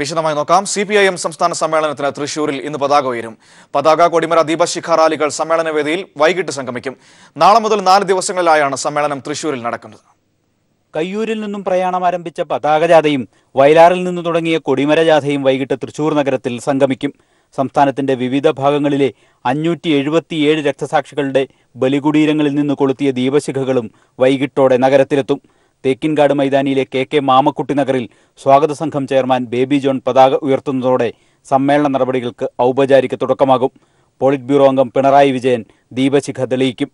വിശദമായി നോക്കാം. CPIM സംസ്ഥാന സമ്മേളനത്തിന് തൃശൂരിൽ ഇന്ന് പതാക ഉയരും. പതാക, കൊടിമര, ദീപശിഖ റാലികൾ സമ്മേളനവേദിയിൽ വൈകിട്ട് സംഗമിക്കും. നാളെ മുതൽ 4 ദിവസങ്ങളിലായാണ് സമ്മേളനം തൃശൂരിൽ നടക്കുന്നത്. കയ്യൂരിൽ നിന്നും പ്രയാണം ആരംഭിച്ച പതാക ജാഥയും വയലാറിൽ നിന്ന് തുടങ്ങിയ കൊടിമര ജാഥയും വൈകിട്ട് തൃശൂർ നഗരത്തിൽ സംഗമിക്കും. സംസ്ഥാനത്തിന്റെ വിവിധ ഭാഗങ്ങളിലെ 577 രക്തസാക്ഷികളുടെ ബലികുടീരങ്ങളിൽ നിന്ന് കൊളുത്തിയ ദീപശിഖകളും വൈകിട്ടോടെ നഗരത്തിലെത്തും. തേക്കിൻകാട് മൈതാനിയിലെ KK മാമക്കുട്ടി നഗറിൽ സ്വാഗത സംഘം ചെയർമാൻ ബേബി ജോൺ പതാക ഉയർത്തുന്നതോടെ സമ്മേളന നടപടികൾക്ക് ഔപചാരിക തുടക്കമാകും. പോളിറ്റ് ബ്യൂറോ അംഗം പിണറായി വിജയൻ ദീപശിഖ തെളിയിക്കും.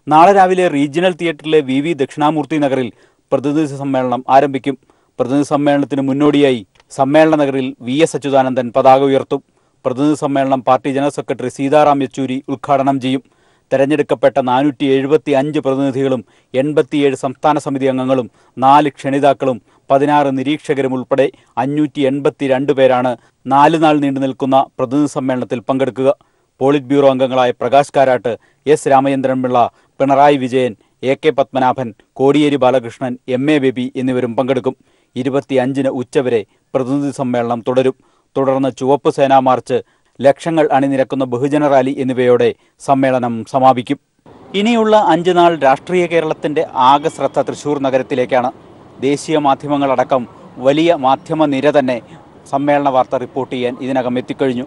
നാളെ രാവിലെ റീജിയണൽ തിയേറ്ററിലെ VV ദക്ഷിണാമൂർത്തി നഗറിൽ പ്രതിനിധി സമ്മേളനം ആരംഭിക്കും. പ്രതിനിധി സമ്മേളനത്തിന് മുന്നോടിയായി സമ്മേളന നഗറിൽ VS അച്യുതാനന്ദൻ പതാക ഉയർത്തും. പ്രതിനിധി സമ്മേളനം party general secretary Sitaram Yechury ഉദ്ഘാടനം ചെയ്യും. തെരഞ്ഞെടുക്കപ്പെട്ട 475 പ്രതിനിധികളും 87 സംസ്ഥാന സമിതി അംഗങ്ങളും 4 ക്ഷണിതാക്കളും 16 നിരീക്ഷകരും ഉൾപ്പെടെ 582 പേരാണ് 4 നാൾ നീണ്ടു നിൽക്കുന്ന പ്രതിനിധി സമ്മേളനത്തിൽ പങ്കെടുക്കുക. പോളിറ്റ് ബ്യൂറോ അംഗങ്ങളായ Prakash Karat, S Ramachandran Pillai, Pinarayi Vijayan, AK Padmanabhan, Kodiyeri Balakrishnan, MA baby എന്നിവരും പങ്കെടുക്കും. 25-ന് ഉച്ചവരെ പ്രതിനിധി സമ്മേളനം തുടരും. തുടർന്ന് ചുവപ്പ് സേനാ മാർച്ച്, ലക്ഷങ്ങൾ അണിനിരക്കുന്ന ബഹുജന റാലി എന്നിവയോടെ സമ്മേളനം സമാപിക്കും. ഇനിയുള്ള 5 നാൾ രാഷ്ട്രീയ കേരളത്തിന്റെ ആകെ ശ്രദ്ധ തൃശൂർ നഗരത്തിലേക്കാണ്. ദേശീയ മാധ്യമങ്ങളടക്കം വലിയ മാധ്യമ നിര തന്നെ സമ്മേളന വാർത്ത റിപ്പോർട്ട് ചെയ്യാൻ ഇതിനകം എത്തിക്കഴിഞ്ഞു.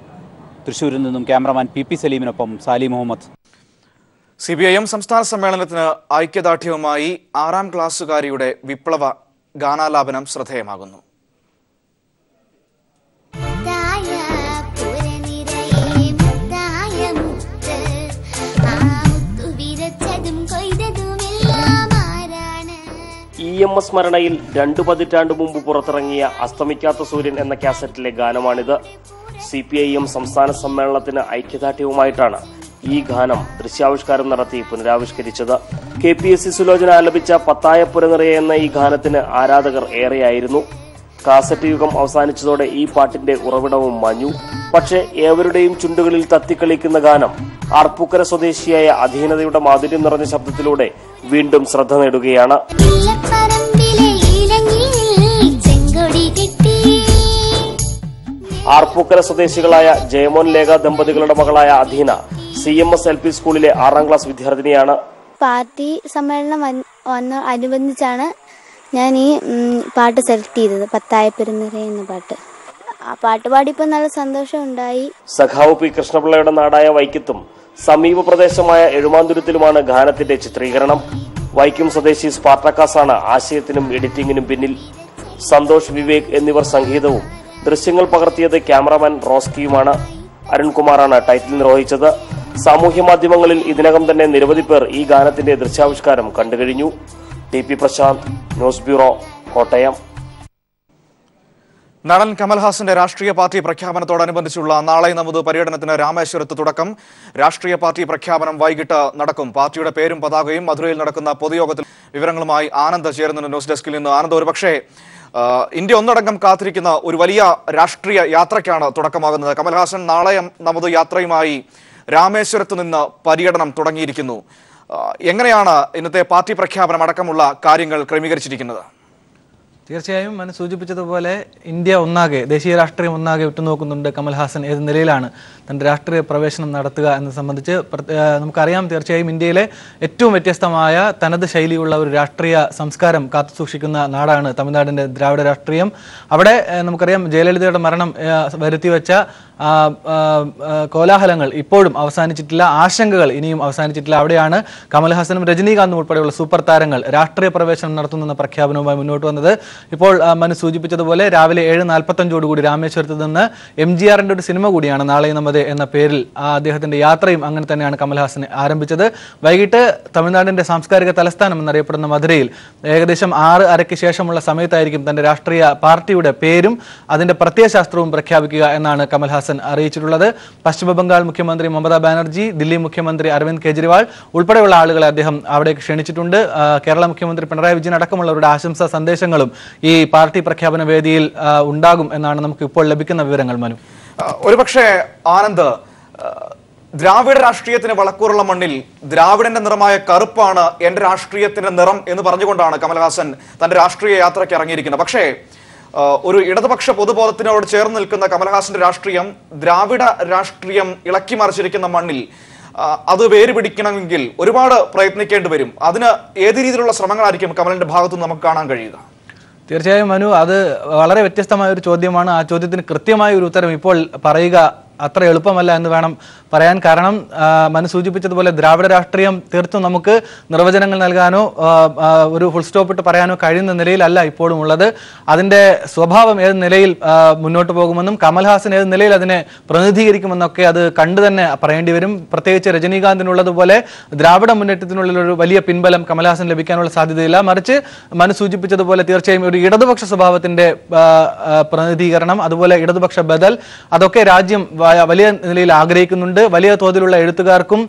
തൃശൂരിൽ നിന്നും ക്യാമറമാൻ PP സലീമിനൊപ്പം സാലി മുഹമ്മദ്. CPIM സംസ്ഥാന സമ്മേളനത്തിന് ഐക്യദാർഢ്യവുമായി 6ാം ക്ലാസ്സുകാരിയുടെ വിപ്ലവ ഗാനാലാപനം ശ്രദ്ധേയമാകുന്നു. EMS സ്മരണയിൽ 2 പതിറ്റാണ്ട് മുമ്പ് പുറത്തിറങ്ങിയ അസ്തമിക്കാത്ത സൂര്യൻ എന്ന കാസറ്റിലെ ഗാനമാണിത്. CPIM സംസ്ഥാന സമ്മേളനത്തിന് ഐക്യദാർഢ്യവുമായിട്ടാണ് ഈ ഗാനം ദൃശ്യാവിഷ്കാരം നടത്തി പുനരാവിഷ്കരിച്ചത്. KPSC സുലോചന ആലപിച്ച പത്തായപ്പുര നിറയെ എന്ന ഈ ഗാനത്തിന് ആരാധകർ ഏറെയായിരുന്നു. കാസറ്റ് യുഗം അവസാനിച്ചതോടെ ഈ പാട്ടിന്റെ ഉറവിടവും മാഞ്ഞു. പക്ഷേ ഏവരുടെയും ചുണ്ടുകളിൽ തത്തിക്കളിക്കുന്ന ഗാനം ആർപ്പൂക്കര സ്വദേശിയായ അധീനതയുടെ മാധുര്യം നിറഞ്ഞ ശബ്ദത്തിലൂടെ വീണ്ടും ശ്രദ്ധ നേടുകയാണ്. ആർപ്പൂക്കര സ്വദേശികളായ ജയമോൻ ലേഖ ദമ്പതികളുടെ മകളായ അധീന CMS LP സ്കൂളിലെ 6ാം ക്ലാസ് വിദ്യാർത്ഥിനിയാണ്. പാർട്ടി സമ്മേളനം അനുബന്ധിച്ചാണ് ഞാൻ ഈ പാട്ട് സെലക്ട് ചെയ്തത്, പത്തായപ്പെരുന്നര എന്ന പാട്ട്. ആ പാട്ട് പാടിയപ്പോൾ നല്ല സന്തോഷം ഉണ്ടായി. സഖാവ് P കൃഷ്ണപിള്ളയുടെ നാടായ വൈക്കത്തും സമീപ പ്രദേശമായ എഴുമാന്തുരത്തിലുമാണ് ഗാനത്തിന്റെ ചിത്രീകരണം. വൈക്കം സ്വദേശി സ്പാർട്ടക്കാസാണ് ആശയത്തിനും എഡിറ്റിംഗിനും പിന്നിൽ. സന്തോഷ്, വിവേക് എന്നിവർ സംഗീതവും ദൃശ്യങ്ങൾ പകർത്തിയത് ക്യാമറാമാൻ റോസ്കിയുമാണ്. അരുൺകുമാറാണ് ടൈറ്റിൽ നിർവഹിച്ചത്. സാമൂഹ്യ മാധ്യമങ്ങളിൽ ഇതിനകം തന്നെ നിരവധി പേർ ഈ ഗാനത്തിന്റെ ദൃശ്യാവിഷ്കാരം കണ്ടുകഴിഞ്ഞു. TP Prashant, news bureau, Kottayam. നടൻ കമൽഹാസന്റെ രാഷ്ട്രീയ പാർട്ടി പ്രഖ്യാപനത്തോടനുബന്ധിച്ചുള്ള നാളെ നമുക്ക് പര്യടനത്തിന് രാമേശ്വരത്ത് തുടക്കം. രാഷ്ട്രീയ പാർട്ടി പ്രഖ്യാപനം വൈകിട്ട് നടക്കും. പാർട്ടിയുടെ പേരും പതാകയും മധുരയിൽ നടക്കുന്ന പൊതുയോഗത്തിൽ. വിവരങ്ങളുമായി ആനന്ദ് ചേരുന്നുണ്ട് ന്യൂസ് ഡെസ്കിൽ നിന്ന്. ആനന്ദ്, ഒരുപക്ഷേ ഇന്ത്യ ഒന്നടങ്കം കാത്തിരിക്കുന്ന ഒരു വലിയ രാഷ്ട്രീയ യാത്രയ്ക്കാണ് തുടക്കമാകുന്നത്. കമൽഹാസൻ നാളെ നമുക്ക് യാത്രയുമായി രാമേശ്വരത്ത് നിന്ന് പര്യടനം തുടങ്ങിയിരിക്കുന്നു. എങ്ങനെയാണ് ഇന്നത്തെ പാർട്ടി പ്രഖ്യാപനം അടക്കമുള്ള കാര്യങ്ങൾ ക്രമീകരിച്ചിരിക്കുന്നത്? തീർച്ചയായും മനു സൂചിപ്പിച്ചതുപോലെ ഇന്ത്യ ഒന്നാകെ, ദേശീയ രാഷ്ട്രീയം ഒന്നാകെ ഉറ്റുനോക്കുന്നുണ്ട് കമൽഹാസൻ ഏത് നിലയിലാണ് തൻ്റെ രാഷ്ട്രീയ പ്രവേശനം നടത്തുക എന്നത് സംബന്ധിച്ച്. നമുക്കറിയാം, തീർച്ചയായും ഇന്ത്യയിലെ ഏറ്റവും വ്യത്യസ്തമായ തനത് ശൈലിയുള്ള ഒരു രാഷ്ട്രീയ സംസ്കാരം കാത്തുസൂക്ഷിക്കുന്ന നാടാണ് തമിഴ്നാടിൻ്റെ ദ്രാവിഡ രാഷ്ട്രീയം. അവിടെ നമുക്കറിയാം, ജയലളിതയുടെ മരണം വരുത്തിവെച്ച കോലാഹലങ്ങൾ ഇപ്പോഴും അവസാനിച്ചിട്ടില്ല, ആശങ്കകൾ ഇനിയും അവസാനിച്ചിട്ടില്ല. അവിടെയാണ് കമൽഹാസനും രജനീകാന്തും ഉൾപ്പെടെയുള്ള സൂപ്പർ താരങ്ങൾ രാഷ്ട്രീയ പ്രവേശനം നടത്തുന്ന പ്രഖ്യാപനവുമായി മുന്നോട്ട് വന്നത്. ഇപ്പോൾ മനു സൂചിപ്പിച്ചതുപോലെ രാവിലെ 7:45 രാമേശ്വരത്ത് നിന്ന് MGRന്റെ ഒരു സിനിമ കൂടിയാണ് നാളെ നമ്മതെ എന്ന പേരിൽ അദ്ദേഹത്തിന്റെ യാത്രയും അങ്ങനെ തന്നെയാണ് കമൽഹാസൻ ആരംഭിച്ചത്. വൈകിട്ട് തമിഴ്നാടിന്റെ സാംസ്കാരിക തലസ്ഥാനം എന്നറിയപ്പെടുന്ന മധുരയിൽ ഏകദേശം 6:30 ശേഷമുള്ള സമയത്തായിരിക്കും തന്റെ രാഷ്ട്രീയ പാർട്ടിയുടെ പേരും അതിന്റെ പ്രത്യയശാസ്ത്രവും പ്രഖ്യാപിക്കുക എന്നാണ് കമൽഹാസൻ അറിയിച്ചിട്ടുള്ളത്. പശ്ചിമബംഗാൾ മുഖ്യമന്ത്രി മമതാ ബാനർജി, ദില്ലി മുഖ്യമന്ത്രി അരവിന്ദ് കെജ്രിവാൾ ഉൾപ്പെടെയുള്ള ആളുകളെ അദ്ദേഹം അവിടേക്ക് ക്ഷണിച്ചിട്ടുണ്ട്. കേരള മുഖ്യമന്ത്രി പിണറായി വിജയൻ അടക്കമുള്ളവരുടെ ആശംസാ സന്ദേശങ്ങളും ഈ പാർട്ടി പ്രഖ്യാപന വേദിയിൽ ഉണ്ടാകും എന്നാണ് നമുക്ക് ഇപ്പോൾ ലഭിക്കുന്ന വിവരങ്ങൾ. മനു, ഒരുപക്ഷെ ആനന്ദ്, ദ്രാവിഡ രാഷ്ട്രീയത്തിന് വളക്കൂറുള്ള മണ്ണിൽ ദ്രാവിഡന്റെ നിറമായ കറുപ്പാണ് എന്റെ രാഷ്ട്രീയത്തിന്റെ നിറം എന്ന് പറഞ്ഞുകൊണ്ടാണ് കമൽഹാസൻ തന്റെ രാഷ്ട്രീയ യാത്രയ്ക്ക് ഇറങ്ങിയിരിക്കുന്നത്. പക്ഷേ ഒരു ഇടതുപക്ഷ പൊതുബോധത്തിനോട് ചേർന്ന് നിൽക്കുന്ന കമൽഹാസന്റെ രാഷ്ട്രീയം ദ്രാവിഡ രാഷ്ട്രീയം ഇളക്കി മറിച്ചിരിക്കുന്ന മണ്ണിൽ അത് വേര് പിടിക്കണമെങ്കിൽ ഒരുപാട് പ്രയത്നിക്കേണ്ടി വരും. അതിന് ഏത് രീതിയിലുള്ള ശ്രമങ്ങളായിരിക്കും കമലിന്റെ ഭാഗത്തുനിന്ന് നമുക്ക് കാണാൻ കഴിയുക? തീർച്ചയായും മനു, അത് വളരെ വ്യത്യസ്തമായ ഒരു ചോദ്യമാണ്. ആ ചോദ്യത്തിന് കൃത്യമായ ഒരു ഉത്തരം ഇപ്പോൾ പറയുക അത്ര എളുപ്പമല്ല എന്ന് വേണം പറയാൻ. കാരണം മനു സൂചിപ്പിച്ചതുപോലെ ദ്രാവിഡ രാഷ്ട്രീയം തീർത്തും നമുക്ക് നിർവചനങ്ങൾ നൽകാനോ ഒരു ഫുൾ സ്റ്റോപ്പ് ഇട്ട് പറയാനോ കഴിയുന്ന നിലയിലല്ല ഇപ്പോഴും ഉള്ളത്. അതിൻ്റെ സ്വഭാവം ഏത് നിലയിൽ മുന്നോട്ട് പോകുമെന്നും കമൽഹാസൻ ഏത് നിലയിൽ അതിനെ പ്രതിനിധീകരിക്കുമെന്നൊക്കെ അത് കണ്ടു തന്നെ പറയേണ്ടി വരും. പ്രത്യേകിച്ച് രജനീകാന്തിനുള്ളതുപോലെ ദ്രാവിഡ മുന്നേറ്റത്തിനുള്ളിൽ ഒരു വലിയ പിൻബലം കമൽഹാസൻ ലഭിക്കാനുള്ള സാധ്യതയില്ല. മറിച്ച് മനു സൂചിപ്പിച്ചതുപോലെ തീർച്ചയായും ഒരു ഇടതുപക്ഷ സ്വഭാവത്തിന്റെ പ്രതിനിധീകരണം, അതുപോലെ ഇടതുപക്ഷ ബദൽ, അതൊക്കെ രാജ്യം വലിയ നിലയിൽ ആഗ്രഹിക്കുന്നുണ്ട്. വലിയ തോതിലുള്ള എഴുത്തുകാർക്കും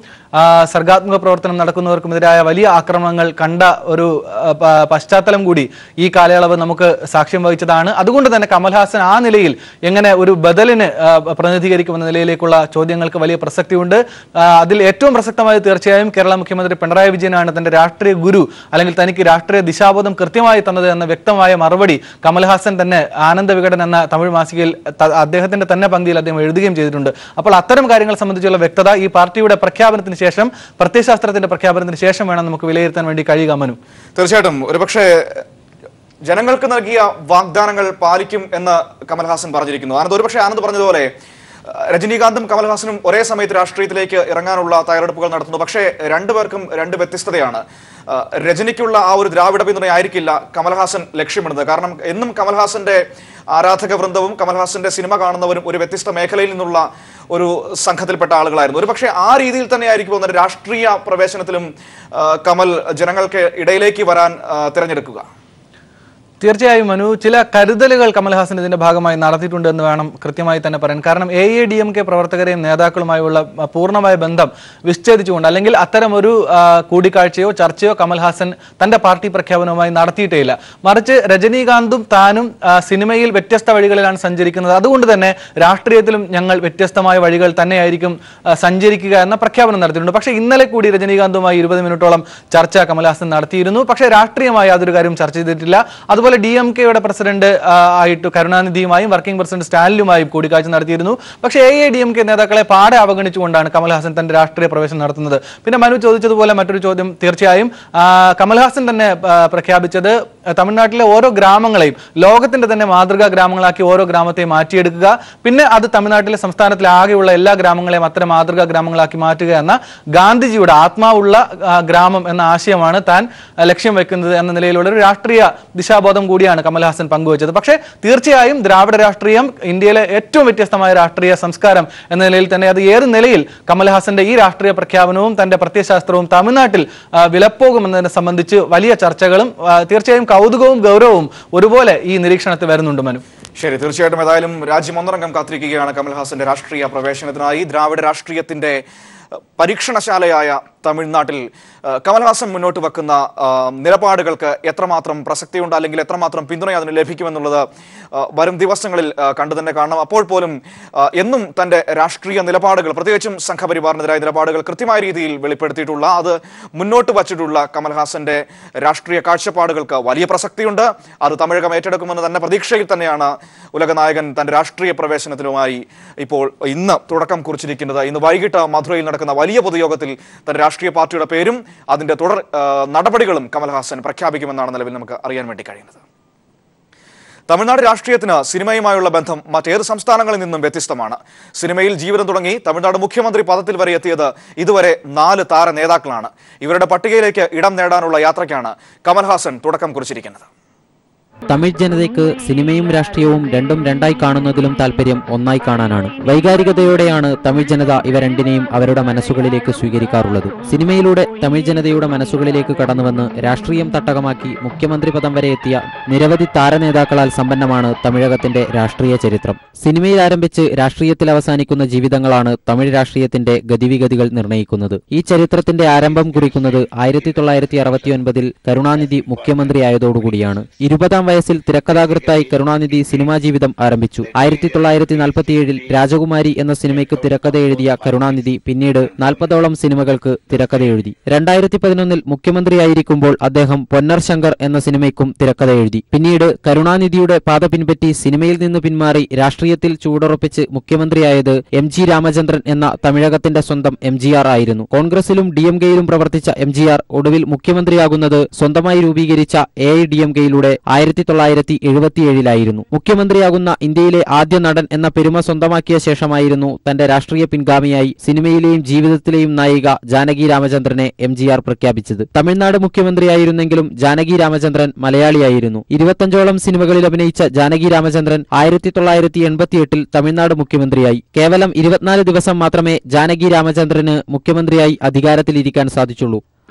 സർഗാത്മക പ്രവർത്തനം നടക്കുന്നവർക്കുമെതിരായ വലിയ ആക്രമണങ്ങൾ കണ്ട ഒരു പശ്ചാത്തലം കൂടി ഈ കാലയളവ് നമുക്ക് സാക്ഷ്യം വഹിച്ചതാണ്. അതുകൊണ്ട് തന്നെ കമൽഹാസൻ ആ നിലയിൽ എങ്ങനെ ഒരു ബദലിന് പ്രതിനിധീകരിക്കുമെന്ന നിലയിലേക്കുള്ള ചോദ്യങ്ങൾക്ക് വലിയ പ്രസക്തിയുണ്ട്. അതിൽ ഏറ്റവും പ്രസക്തമായത് തീർച്ചയായും കേരള മുഖ്യമന്ത്രി പിണറായി വിജയനാണ് തന്റെ രാഷ്ട്രീയ ഗുരു, അല്ലെങ്കിൽ തനിക്ക് രാഷ്ട്രീയ ദിശാബോധം കൃത്യമായി തന്നത് എന്ന വ്യക്തമായ മറുപടി കമൽഹാസൻ തന്നെ ആനന്ദ വികടൻ എന്ന തമിഴ് മാസികയിൽ അദ്ദേഹത്തിന്റെ തന്നെ പങ്ക്തിയിൽ അദ്ദേഹം എഴുതുകയും ചെയ്തിട്ടുണ്ട്. അപ്പോൾ അത്തരം കാര്യങ്ങൾ സംബന്ധിച്ചുള്ള വ്യക്തത ഈ പാർട്ടിയുടെ പ്രഖ്യാപനത്തിന് ശേഷം, പ്രത്യയശാസ്ത്രത്തിന്റെ പ്രഖ്യാപനത്തിന് ശേഷം വേണം നമുക്ക് വിലയിരുത്താൻ വേണ്ടി കഴിയുക. മനു, തീർച്ചയായിട്ടും ഒരുപക്ഷെ ജനങ്ങൾക്ക് നൽകിയ വാഗ്ദാനങ്ങൾ പാലിക്കും എന്ന് കമൽഹാസൻ പറഞ്ഞിരിക്കുന്നു. ഒരുപക്ഷെ ആനന്ദ് പറഞ്ഞതുപോലെ രജനീകാന്തും കമൽഹാസനും ഒരേ സമയത്ത് രാഷ്ട്രീയത്തിലേക്ക് ഇറങ്ങാനുള്ള തയ്യാറെടുപ്പുകൾ നടത്തുന്നു. പക്ഷേ രണ്ടുപേർക്കും രണ്ട് വ്യത്യസ്തതയാണ്. രജനിക്കുള്ള ആ ഒരു ദ്രാവിഡ പിന്തുണയായിരിക്കില്ല കമൽഹാസൻ ലക്ഷ്യമിടുന്നത്. കാരണം എന്നും കമൽഹാസന്റെ ആരാധക വൃന്ദവും കമൽഹാസന്റെ സിനിമ കാണുന്നവരും ഒരു വ്യത്യസ്ത മേഖലയിൽ നിന്നുള്ള ഒരു സംഘത്തിൽപ്പെട്ട ആളുകളായിരുന്നു. ഒരു പക്ഷേ ആ രീതിയിൽ തന്നെയായിരിക്കും രാഷ്ട്രീയ പ്രവേശനത്തിലും കമൽ ജനങ്ങൾക്ക് ഇടയിലേക്ക് വരാൻ തിരഞ്ഞെടുക്കുക. തീർച്ചയായും മനു, ചില കരുതലുകൾ കമൽഹാസൻ ഇതിന്റെ ഭാഗമായി നടത്തിയിട്ടുണ്ട് എന്ന് വേണം കൃത്യമായി തന്നെ പറയാൻ. കാരണം AADMK പ്രവർത്തകരെയും നേതാക്കളുമായുള്ള പൂർണ്ണമായ ബന്ധം വിച്ഛേദിച്ചുകൊണ്ട്, അല്ലെങ്കിൽ അത്തരം ഒരു കൂടിക്കാഴ്ചയോ ചർച്ചയോ കമൽഹാസൻ തന്റെ പാർട്ടി പ്രഖ്യാപനവുമായി നടത്തിയിട്ടേയില്ല. മറിച്ച് രജനീകാന്തും താനും സിനിമയിൽ വ്യത്യസ്ത വഴികളിലാണ് സഞ്ചരിക്കുന്നത്. അതുകൊണ്ട് തന്നെ രാഷ്ട്രീയത്തിലും ഞങ്ങൾ വ്യത്യസ്തമായ വഴികൾ തന്നെയായിരിക്കും സഞ്ചരിക്കുക എന്ന പ്രഖ്യാപനം നടത്തിയിട്ടുണ്ട്. പക്ഷേ ഇന്നലെ കൂടി രജനീകാന്തുമായി 20 മിനിറ്റോളം ചർച്ച കമൽഹാസൻ നടത്തിയിരുന്നു. പക്ഷേ രാഷ്ട്രീയമായി യാതൊരു കാര്യം ചർച്ച ചെയ്തിട്ടില്ല. അതുപോലെ DMKയുടെ പ്രസിഡന്റ് ആയിട്ട് കരുണാനിധിയുമായും വർക്കിംഗ് പ്രസിഡന്റ് സ്റ്റാലിനുമായും കൂടിക്കാഴ്ച നടത്തിയിരുന്നു. പക്ഷേ AADMK നേതാക്കളെ പാടെ അവഗണിച്ചുകൊണ്ടാണ് കമൽഹാസൻ തന്റെ രാഷ്ട്രീയ പ്രവേശനം നടത്തുന്നത്. പിന്നെ മനു ചോദിച്ചതുപോലെ മറ്റൊരു ചോദ്യം, തീർച്ചയായും കമൽഹാസൻ തന്നെ പ്രഖ്യാപിച്ചത് തമിഴ്നാട്ടിലെ ഓരോ ഗ്രാമങ്ങളെയും ലോകത്തിന്റെ തന്നെ മാതൃകാ ഗ്രാമങ്ങളാക്കി ഓരോ ഗ്രാമത്തെയും മാറ്റിയെടുക്കുക, പിന്നെ അത് തമിഴ്നാട്ടിലെ സംസ്ഥാനത്തിലെ ആകെയുള്ള എല്ലാ ഗ്രാമങ്ങളെയും അത്തരം മാതൃകാ ഗ്രാമങ്ങളാക്കി മാറ്റുക എന്ന ഗാന്ധിജിയുടെ ആത്മാവുള്ള ഗ്രാമം എന്ന ആശയമാണ് താൻ ലക്ഷ്യം വെക്കുന്നത് എന്ന നിലയിലുള്ള ഒരു രാഷ്ട്രീയ ദിശാബോധം കൂടിയാണ് കമൽഹാസൻ പങ്കുവച്ചത്. പക്ഷേ തീർച്ചയായും ദ്രാവിഡ രാഷ്ട്രീയം ഇന്ത്യയിലെ ഏറ്റവും വ്യത്യസ്തമായ രാഷ്ട്രീയ സംസ്കാരം എന്ന നിലയിൽ തന്നെ അത് ഏത് നിലയിൽ കമൽഹാസന്റെ ഈ രാഷ്ട്രീയ പ്രഖ്യാപനവും തന്റെ പ്രത്യയശാസ്ത്രവും തമിഴ്നാട്ടിൽ വിലപ്പോകുമെന്നതിനെ സംബന്ധിച്ച് വലിയ ചർച്ചകളും തീർച്ചയായും കൗതുകവും ഗൗരവവും ഒരുപോലെ ഈ നിരീക്ഷണത്തിൽ വരുന്നുണ്ട്. മനു, ശരി, തീർച്ചയായിട്ടും ഏതായാലും രാജ്യം ഒന്നടങ്കം കാത്തിരിക്കുകയാണ് കമൽഹാസന്റെ രാഷ്ട്രീയ പ്രവേശനത്തിനായി. ദ്രാവിഡ രാഷ്ട്രീയത്തിന്റെ പരീക്ഷണശാലയായ തമിഴ്നാട്ടിൽ കമൽഹാസൻ മുന്നോട്ട് വെക്കുന്ന നിലപാടുകൾക്ക് എത്രമാത്രം പ്രസക്തിയുണ്ട്, അല്ലെങ്കിൽ എത്രമാത്രം പിന്തുണ അതിന് ലഭിക്കുമെന്നുള്ളത് വരും ദിവസങ്ങളിൽ കണ്ടു തന്നെ കാണണം. അപ്പോൾ പോലും എന്നും തന്റെ രാഷ്ട്രീയ നിലപാടുകൾ, പ്രത്യേകിച്ചും സംഘപരിവാറിനെതിരായ നിലപാടുകൾ കൃത്യമായ രീതിയിൽ വെളിപ്പെടുത്തിയിട്ടുള്ള, അത് മുന്നോട്ട് വച്ചിട്ടുള്ള കമൽഹാസന്റെ രാഷ്ട്രീയ കാഴ്ചപ്പാടുകൾക്ക് വലിയ പ്രസക്തിയുണ്ട്. അത് തമിഴകം ഏറ്റെടുക്കുമെന്ന് തന്നെ പ്രതീക്ഷയിൽ തന്നെയാണ് ഉലകനായകൻ തന്റെ രാഷ്ട്രീയ പ്രവേശനത്തിനുമായി ഇപ്പോൾ ഇന്ന് തുടക്കം കുറിച്ചിരിക്കുന്നത്. ഇന്ന് വൈകിട്ട് മധുരയിൽ നടക്കുന്ന വലിയ പൊതുയോഗത്തിൽ തന്റെ രാഷ്ട്രീയ പാർട്ടിയുടെ പേരും അതിന്റെ തുടർ നടപടികളും കമൽഹാസൻ പ്രഖ്യാപിക്കുമെന്നാണ് നിലവിൽ നമുക്ക് അറിയാൻ വേണ്ടി കഴിയുന്നത്. തമിഴ്നാട് രാഷ്ട്രീയത്തിന് സിനിമയുമായുള്ള ബന്ധം മറ്റേത് സംസ്ഥാനങ്ങളിൽ നിന്നും വ്യത്യസ്തമാണ്. സിനിമയിൽ ജീവിതം തുടങ്ങി തമിഴ്നാട് മുഖ്യമന്ത്രി പദത്തിൽ വരെ എത്തിയത് ഇതുവരെ 4 താര നേതാക്കളാണ്. ഇവരുടെ പട്ടികയിലേക്ക് ഇടം നേടാനുള്ള യാത്രയ്ക്കാണ് കമൽഹാസൻ തുടക്കം കുറിച്ചിരിക്കുന്നത്. തമിഴ് ജനതയ്ക്ക് സിനിമയും രാഷ്ട്രീയവും രണ്ടും രണ്ടായി കാണുന്നതിലും താല്പര്യം ഒന്നായി കാണാനാണ്. വൈകാരികതയോടെയാണ് തമിഴ് ജനത ഇവ രണ്ടിനെയും അവരുടെ മനസ്സുകളിലേക്ക് സ്വീകരിക്കാറുള്ളത്. സിനിമയിലൂടെ തമിഴ് ജനതയുടെ മനസ്സുകളിലേക്ക് കടന്നുവന്ന് രാഷ്ട്രീയം തട്ടകമാക്കി മുഖ്യമന്ത്രി പദം വരെ എത്തിയ നിരവധി താരനേതാക്കളാൽ സമ്പന്നമാണ് തമിഴകത്തിന്റെ രാഷ്ട്രീയ ചരിത്രം. സിനിമയിൽ ആരംഭിച്ച് രാഷ്ട്രീയത്തിൽ അവസാനിക്കുന്ന ജീവിതങ്ങളാണ് തമിഴ് രാഷ്ട്രീയത്തിന്റെ ഗതിവിഗതികൾ നിർണ്ണയിക്കുന്നത്. ഈ ചരിത്രത്തിന്റെ ആരംഭം കുറിക്കുന്നത് 1969 കരുണാനിധി മുഖ്യമന്ത്രിയായതോടുകൂടിയാണ്. 20-ാം വയസ്സിൽ തിരക്കഥാകൃത്തായി കരുണാനിധി സിനിമാ ജീവിതം ആരംഭിച്ചു. 1947 രാജകുമാരി എന്ന സിനിമയ്ക്ക് തിരക്കഥ എഴുതിയ കരുണാനിധി പിന്നീട് 40ഓളം സിനിമകൾക്ക് തിരക്കഥ എഴുതി. 2011 മുഖ്യമന്ത്രിയായിരിക്കുമ്പോൾ അദ്ദേഹം പൊന്നർ ശങ്കർ എന്ന സിനിമയ്ക്കും തിരക്കഥ എഴുതി. പിന്നീട് കരുണാനിധിയുടെ പാത പിൻപറ്റി സിനിമയിൽ നിന്ന് പിന്മാറി രാഷ്ട്രീയത്തിൽ ചൂടുറപ്പിച്ച് മുഖ്യമന്ത്രിയായത് MG രാമചന്ദ്രൻ എന്ന തമിഴകത്തിന്റെ സ്വന്തം MGR ആയിരുന്നു. കോൺഗ്രസിലും DMK-യിലും പ്രവർത്തിച്ച MGR ഒടുവിൽ മുഖ്യമന്ത്രിയാകുന്നത് സ്വന്തമായി രൂപീകരിച്ച AIDMK-യിലൂടെ 1977 മുഖ്യമന്ത്രിയാകുന്ന ഇന്ത്യയിലെ ആദ്യ നടൻ എന്ന പെരുമ സ്വന്തമാക്കിയ ശേഷമായിരുന്നു തന്റെ രാഷ്ട്രീയ പിൻഗാമിയായി സിനിമയിലെയും ജീവിതത്തിലെയും നായിക ജാനകി രാമചന്ദ്രനെ MGR പ്രഖ്യാപിച്ചത്. തമിഴ്നാട് മുഖ്യമന്ത്രിയായിരുന്നെങ്കിലും ജാനകി രാമചന്ദ്രൻ മലയാളിയായിരുന്നു. 25ഓളം സിനിമകളിൽ അഭിനയിച്ച ജാനകി രാമചന്ദ്രൻ 1988 തമിഴ്നാട് മുഖ്യമന്ത്രിയായി. കേവലം 24 ദിവസം മാത്രമേ ജാനകി രാമചന്ദ്രന് മുഖ്യമന്ത്രിയായി അധികാരത്തിലിരിക്കാൻ സാധിച്ചുള്ളൂ.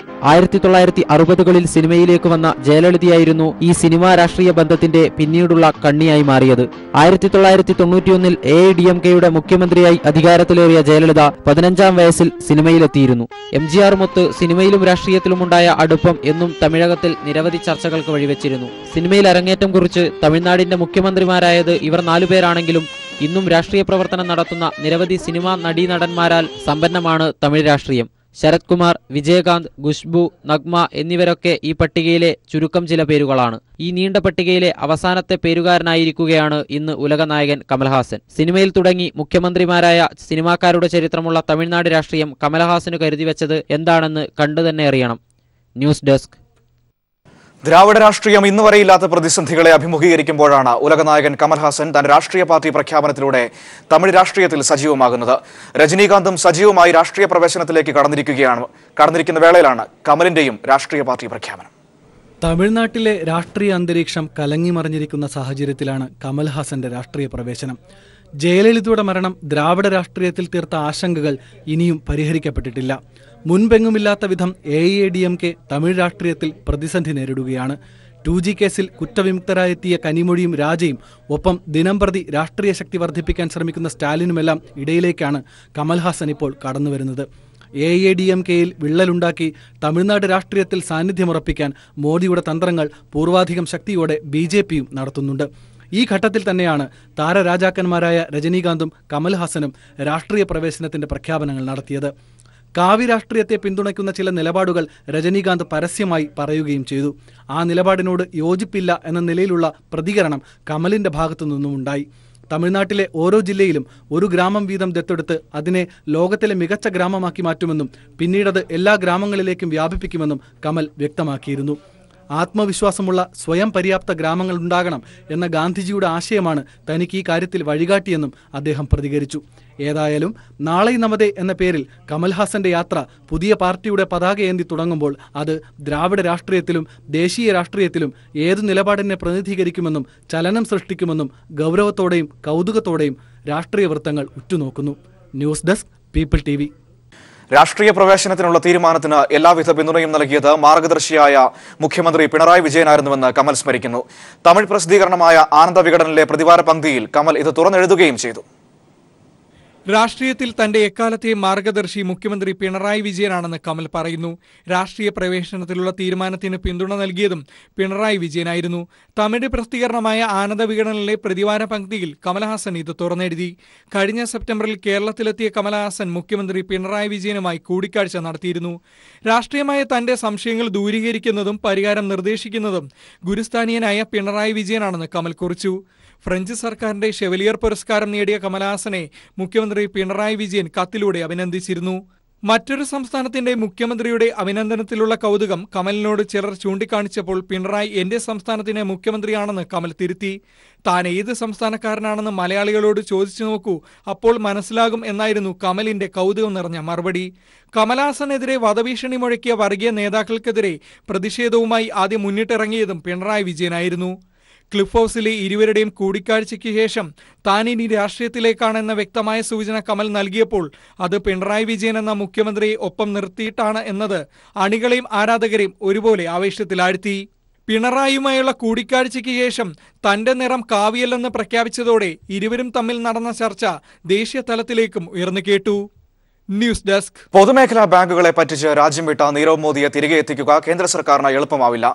1960കളിൽ സിനിമയിലേക്ക് വന്ന ജയലളിതയായിരുന്നു ഈ സിനിമാ രാഷ്ട്രീയ ബന്ധത്തിന്റെ പിന്നീടുള്ള കണ്ണിയായി മാറിയത്. 1991 AIDMK-യുടെ മുഖ്യമന്ത്രിയായി അധികാരത്തിലേറിയ ജയലളിത 15ാം വയസ്സിൽ സിനിമയിലെത്തിയിരുന്നു. MGR മൊത്ത് സിനിമയിലും രാഷ്ട്രീയത്തിലുമുണ്ടായ അടുപ്പം എന്നും തമിഴകത്തിൽ നിരവധി ചർച്ചകൾക്ക് വഴിവെച്ചിരുന്നു. സിനിമയിൽ അരങ്ങേറ്റം കുറിച്ച് തമിഴ്നാടിന്റെ മുഖ്യമന്ത്രിമാരായത് ഇവർ 4 പേരാണെങ്കിലും ഇന്നും രാഷ്ട്രീയ പ്രവർത്തനം നടത്തുന്ന നിരവധി സിനിമാ നടീനടന്മാരാൽ സമ്പന്നമാണ് തമിഴ് രാഷ്ട്രീയം. ശരത് കുമാർ, വിജയകാന്ത്, ഖുശ്ബു, നഗ്മ എന്നിവരൊക്കെ ഈ പട്ടികയിലെ ചുരുക്കം ചില പേരുകളാണ്. ഈ നീണ്ട പട്ടികയിലെ അവസാനത്തെ പേരുകാരനായിരിക്കുകയാണ് ഇന്ന് ഉലകനായകൻ കമൽഹാസൻ. സിനിമയിൽ തുടങ്ങി മുഖ്യമന്ത്രിമാരായ സിനിമാക്കാരുടെ ചരിത്രമുള്ള തമിഴ്നാട് രാഷ്ട്രീയം കമൽഹാസന് കരുതിവെച്ചത് എന്താണെന്ന് കണ്ടുതന്നെ അറിയണം. News desk. ദ്രാവിഡ രാഷ്ട്രീയം ഇന്നുവരെയില്ലാത്ത പ്രതിസന്ധികളെ അഭിമുഖീകരിക്കുമ്പോഴാണ് ഉലകനായകൻ കമൽഹാസൻ തന്റെ രാഷ്ട്രീയ പാർട്ടി പ്രഖ്യാപനത്തിലൂടെ തമിഴ് രാഷ്ട്രീയത്തിൽ സജീവമാകുന്നത്. രജനീകാന്തും സജീവമായി രാഷ്ട്രീയ പ്രവേശനത്തിലേക്ക് കടന്നിരിക്കുന്ന വേളയിലാണ് കമലിന്റെയും രാഷ്ട്രീയ പാർട്ടി പ്രഖ്യാപനം. തമിഴ്നാട്ടിലെ രാഷ്ട്രീയ അന്തരീക്ഷം കലങ്ങിമറിഞ്ഞിരിക്കുന്ന സാഹചര്യത്തിലാണ് കമൽഹാസന്റെ രാഷ്ട്രീയ പ്രവേശനം. ജയലളിതയുടെ മരണം ദ്രാവിഡ രാഷ്ട്രീയത്തിൽ തീർത്ത ആശങ്കകൾ ഇനിയും പരിഹരിക്കപ്പെട്ടിട്ടില്ല. മുൻപെങ്ങുമില്ലാത്ത വിധം AIADMK തമിഴ് രാഷ്ട്രീയത്തിൽ പ്രതിസന്ധി നേരിടുകയാണ്. 2G കേസിൽ കുറ്റവിമുക്തരായെത്തിയ കനിമൊഴിയും രാജയും ഒപ്പം ദിനംപ്രതി രാഷ്ട്രീയ ശക്തി വർദ്ധിപ്പിക്കാൻ ശ്രമിക്കുന്ന സ്റ്റാലിനുമെല്ലാം ഇടയിലേക്കാണ് കമൽഹാസൻ ഇപ്പോൾ കടന്നുവരുന്നത്. AIADMK-യിൽ വിള്ളലുണ്ടാക്കി തമിഴ്നാട് രാഷ്ട്രീയത്തിൽ സാന്നിധ്യമുറപ്പിക്കാൻ മോദിയുടെ തന്ത്രങ്ങൾ പൂർവാധികം ശക്തിയോടെ BJP-യും നടത്തുന്നുണ്ട്. ഈ ഘട്ടത്തിൽ തന്നെയാണ് താരരാജാക്കന്മാരായ രജനീകാന്തും കമൽഹാസനും രാഷ്ട്രീയ പ്രവേശനത്തിന്റെ പ്രഖ്യാപനങ്ങൾ നടത്തിയത്. കാവ്യ രാഷ്ട്രീയത്തെ പിന്തുണയ്ക്കുന്ന ചില നിലപാടുകൾ രജനീകാന്ത് പരസ്യമായി പറയുകയും ചെയ്തു. ആ നിലപാടിനോട് യോജിപ്പില്ല എന്ന നിലയിലുള്ള പ്രതികരണം കമലിന്റെ ഭാഗത്തു നിന്നും ഉണ്ടായി. തമിഴ്നാട്ടിലെ ഓരോ ജില്ലയിലും ഒരു ഗ്രാമം വീതം ദത്തെടുത്ത് അതിനെ ലോകത്തിലെ മികച്ച ഗ്രാമമാക്കി മാറ്റുമെന്നും പിന്നീടത് എല്ലാ ഗ്രാമങ്ങളിലേക്കും വ്യാപിപ്പിക്കുമെന്നും കമൽ വ്യക്തമാക്കിയിരുന്നു. ആത്മവിശ്വാസമുള്ള സ്വയം പര്യാപ്ത ഗ്രാമങ്ങൾ ഉണ്ടാകണം എന്ന ഗാന്ധിജിയുടെ ആശയമാണ് തനിക്ക് ഈ കാര്യത്തിൽ വഴികാട്ടിയെന്നും അദ്ദേഹം പ്രതികരിച്ചു. ഏതായാലും നാളെ നമതേ എന്ന പേരിൽ കമൽഹാസന്റെ യാത്ര പുതിയ പാർട്ടിയുടെ പതാകയേന്തി തുടങ്ങുമ്പോൾ അത് ദ്രാവിഡ രാഷ്ട്രീയത്തിലും ദേശീയ രാഷ്ട്രീയത്തിലും ഏതു നിലപാടിനെ പ്രതിനിധീകരിക്കുമെന്നും ചലനം സൃഷ്ടിക്കുമെന്നും ഗൗരവത്തോടെയും കൗതുകത്തോടെയും രാഷ്ട്രീയ വൃത്തങ്ങൾ ഉറ്റുനോക്കുന്നു. News desk, people TV. രാഷ്ട്രീയ പ്രവേശനത്തിനുള്ള തീരുമാനത്തിന് എല്ലാവിധ പിന്തുണയും നൽകിയത് മാർഗദർശിയായ മുഖ്യമന്ത്രി പിണറായി വിജയനായിരുന്നുവെന്ന് കമൽ സ്മരിക്കുന്നു. തമിഴ് പ്രസിദ്ധീകരണമായ ആനന്ദ വികടനിലെ പ്രതിവാര പങ്ക്തിയിൽ കമൽ ഇത് തുറന്നെഴുതുകയും ചെയ്തു. രാഷ്ട്രീയത്തിൽ തന്റെ എക്കാലത്തെ മാർഗദർശി മുഖ്യമന്ത്രി പിണറായി വിജയനാണെന്ന് കമൽ പറയുന്നു. രാഷ്ട്രീയ പ്രവേശനത്തിലുള്ള തീരുമാനത്തിന് പിന്തുണ നൽകിയതും പിണറായി വിജയനായിരുന്നു. തമിഴ് പ്രസിദ്ധീകരണമായ ആനന്ദ വികടനിലെ പ്രതിവാര പങ്ക്തിയിൽ കമൽഹാസൻ ഇത് തുറന്നെഴുതി. കഴിഞ്ഞ സെപ്റ്റംബറിൽ കേരളത്തിലെത്തിയ കമൽഹാസൻ മുഖ്യമന്ത്രി പിണറായി വിജയനുമായി കൂടിക്കാഴ്ച നടത്തിയിരുന്നു. രാഷ്ട്രീയമായ തന്റെ സംശയങ്ങൾ ദൂരീകരിക്കുന്നതും പരിഹാരം നിർദ്ദേശിക്കുന്നതും ഗുരുസ്ഥാനീയനായ പിണറായി വിജയനാണെന്ന് കമൽ കുറിച്ചു. ഫ്രഞ്ച് സർക്കാരിന്റെ ഷെവലിയർ പുരസ്കാരം നേടിയ കമൽഹാസനെ മുഖ്യമന്ത്രി പിണറായി വിജയൻ കത്തിലൂടെ അഭിനന്ദിച്ചിരുന്നു. മറ്റൊരു സംസ്ഥാനത്തിന്റെ മുഖ്യമന്ത്രിയുടെ അഭിനന്ദനത്തിലുള്ള കൗതുകം കമലിനോട് ചിലർ ചൂണ്ടിക്കാണിച്ചപ്പോൾ പിണറായി എന്റെ സംസ്ഥാനത്തിന്റെ മുഖ്യമന്ത്രിയാണെന്ന് കമൽ തിരുത്തി. താൻ ഏത് സംസ്ഥാനക്കാരനാണെന്ന് മലയാളികളോട് ചോദിച്ചു നോക്കൂ, അപ്പോൾ മനസ്സിലാകും എന്നായിരുന്നു കമലിന്റെ കൗതുകം നിറഞ്ഞ മറുപടി. കമൽഹാസനെതിരെ വധഭീഷണി മുഴക്കിയ വർഗീയ നേതാക്കൾക്കെതിരെ പ്രതിഷേധവുമായി ആദ്യം മുന്നിട്ടിറങ്ങിയതും പിണറായി വിജയനായിരുന്നു. ക്ലിഫ് ഹൗസിലെ ഇരുവരുടെയും കൂടിക്കാഴ്ചയ്ക്ക് ശേഷം താൻ ഇനി രാഷ്ട്രീയത്തിലേക്കാണെന്ന വ്യക്തമായ സൂചന കമൽ നൽകിയപ്പോൾ അത് പിണറായി വിജയൻ എന്ന മുഖ്യമന്ത്രിയെ ഒപ്പം നിർത്തിയിട്ടാണ് എന്നത് അണികളെയും ആരാധകരെയും ഒരുപോലെ ആവേശത്തിലാഴ്ത്തി. പിണറായിയുമായുള്ള കൂടിക്കാഴ്ചയ്ക്ക് ശേഷം തന്റെ നിറം കാവിയല്ലെന്ന് പ്രഖ്യാപിച്ചതോടെ ഇരുവരും തമ്മിൽ നടന്ന ചർച്ച ദേശീയ തലത്തിലേക്കും ഉയർന്നു കേട്ടു. News desk. പൊതുമേഖലാ ബാങ്കുകളെ പറ്റിച്ച് രാജ്യം വിട്ട നീരവ് മോദിയെ തിരികെ എത്തിക്കുക കേന്ദ്ര സർക്കാരിന് എളുപ്പമാവില്ല.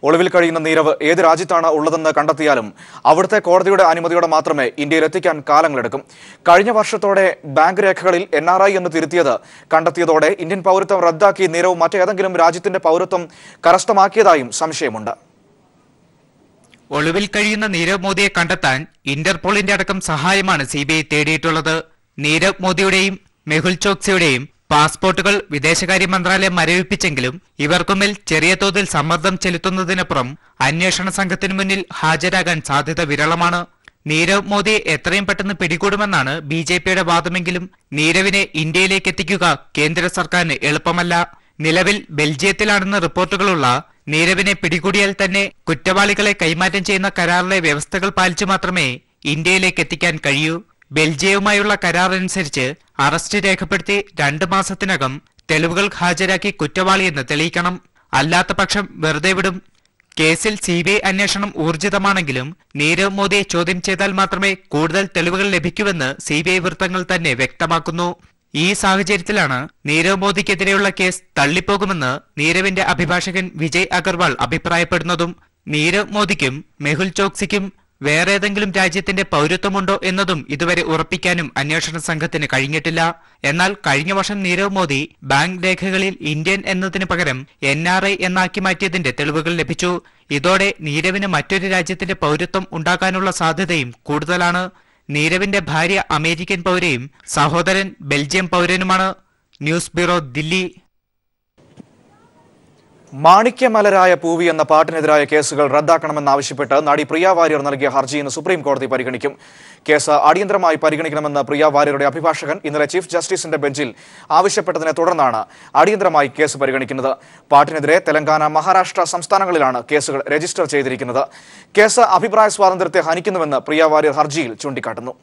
ഒളിവിൽ കഴിയുന്ന നീരവ് ഏത് രാജ്യത്താണ് ഉള്ളതെന്ന് കണ്ടെത്തിയാലും അവിടുത്തെ കോടതിയുടെ അനുമതിയോടെ മാത്രമേ ഇന്ത്യയിൽ എത്തിക്കാൻ കാലങ്ങളെടുക്കും. കഴിഞ്ഞ വർഷത്തോടെ ബാങ്ക് രേഖകളിൽ NRI എന്ന് തിരുത്തിയത് കണ്ടെത്തിയതോടെ ഇന്ത്യൻ പൗരത്വം റദ്ദാക്കി നീരവ് മറ്റേതെങ്കിലും രാജ്യത്തിന്റെ പൗരത്വം കരസ്ഥമാക്കിയതായും സംശയമുണ്ട്. ഒളിവിൽ കഴിയുന്ന നീരവ് മോദിയെ കണ്ടെത്താൻ ഇന്റർപോളിന്റെ അടക്കം സഹായമാണ് CBI തേടിയിട്ടുള്ളത്. നീരവ് മോദിയുടെയും മെഹുൽ ചോക്സിയുടെയും പാസ്പോർട്ടുകൾ വിദേശകാര്യ മന്ത്രാലയം മരവിപ്പിച്ചെങ്കിലും ഇവർക്കുമേൽ ചെറിയ തോതിൽ സമ്മർദ്ദം ചെലുത്തുന്നതിനപ്പുറം അന്വേഷണ സംഘത്തിനു മുന്നിൽ ഹാജരാകാൻ സാധ്യത വിരളമാണ്. നീരവ് മോദിയെ എത്രയും പെട്ടെന്ന് പിടികൂടുമെന്നാണ് BJPയുടെ വാദമെങ്കിലും നീരവിനെ ഇന്ത്യയിലേക്ക് എത്തിക്കുക കേന്ദ്ര സർക്കാരിന് എളുപ്പമല്ല. നിലവിൽ ബെൽജിയത്തിലാണെന്ന് റിപ്പോർട്ടുകളുള്ള നീരവിനെ പിടികൂടിയാൽ തന്നെ കുറ്റവാളികളെ കൈമാറ്റം ചെയ്യുന്ന കരാറിലെ വ്യവസ്ഥകൾ പാലിച്ചു മാത്രമേ ഇന്ത്യയിലേക്ക് എത്തിക്കാൻ കഴിയൂ. ബെൽജിയവുമായുള്ള കരാർ അനുസരിച്ച് അറസ്റ്റ് രേഖപ്പെടുത്തി 2 മാസത്തിനകം തെളിവുകൾ ഹാജരാക്കി കുറ്റവാളിയെന്ന് തെളിയിക്കണം. അല്ലാത്ത പക്ഷം വെറുതെ വിടും. കേസിൽ CBI അന്വേഷണം ഊർജിതമാണെങ്കിലും നീരവ് മോദിയെ ചോദ്യം ചെയ്താൽ മാത്രമേ കൂടുതൽ തെളിവുകൾ ലഭിക്കൂവെന്ന് CBI വൃത്തങ്ങൾ തന്നെ വ്യക്തമാക്കുന്നു. ഈ സാഹചര്യത്തിലാണ് നീരവ് മോദിക്കെതിരെയുള്ള കേസ് തള്ളിപ്പോകുമെന്ന് നീരവിന്റെ അഭിഭാഷകൻ വിജയ് അഗർവാൾ അഭിപ്രായപ്പെടുന്നതും. നീരവ് മോദിക്കും മെഹുൽ ചോക്സിക്കും വേറെ ഏതെങ്കിലും രാജ്യത്തിന്റെ പൗരത്വമുണ്ടോ എന്നതും ഇതുവരെ ഉറപ്പിക്കാനും അന്വേഷണ സംഘത്തിന് കഴിഞ്ഞിട്ടില്ല. എന്നാൽ കഴിഞ്ഞ വർഷം നീരവ് മോദി ബാങ്ക് രേഖകളിൽ ഇന്ത്യൻ എന്നതിന് പകരം NRI എന്നാക്കി മാറ്റിയതിന്റെ തെളിവുകൾ ലഭിച്ചു. ഇതോടെ നീരവിന് മറ്റൊരു രാജ്യത്തിന്റെ പൗരത്വം ഉണ്ടാകാനുള്ള സാധ്യതയും കൂടുതലാണ്. നീരവിന്റെ ഭാര്യ അമേരിക്കൻ പൗരയും സഹോദരൻ ബെൽജിയം പൗരനുമാണ്. News bureau, Delhi. മാണിക്യമലരായ പൂവി എന്ന പാട്ടിനെതിരായ കേസുകൾ റദ്ദാക്കണമെന്നാവശ്യപ്പെട്ട് നടി പ്രിയ വാര്യർ നൽകിയ ഹർജി ഇന്ന് സുപ്രീം കോടതി പരിഗണിക്കും. കേസ് അടിയന്തരമായി പരിഗണിക്കണമെന്ന് പ്രിയ വാര്യരുടെ അഭിഭാഷകൻ ഇന്നലെ ചീഫ് ജസ്റ്റിസിന്റെ ബെഞ്ചിൽ ആവശ്യപ്പെട്ടതിനെ തുടർന്നാണ് അടിയന്തരമായി കേസ് പരിഗണിക്കുന്നത്. പാട്ടിനെതിരെ തെലങ്കാന, മഹാരാഷ്ട്ര സംസ്ഥാനങ്ങളിലാണ് കേസുകൾ രജിസ്റ്റർ ചെയ്തിരിക്കുന്നത്. കേസ് അഭിപ്രായ സ്വാതന്ത്ര്യത്തെ ഹനിക്കുന്നുവെന്ന് പ്രിയ വാര്യർ ഹർജിയിൽ ചൂണ്ടിക്കാട്ടുന്നു.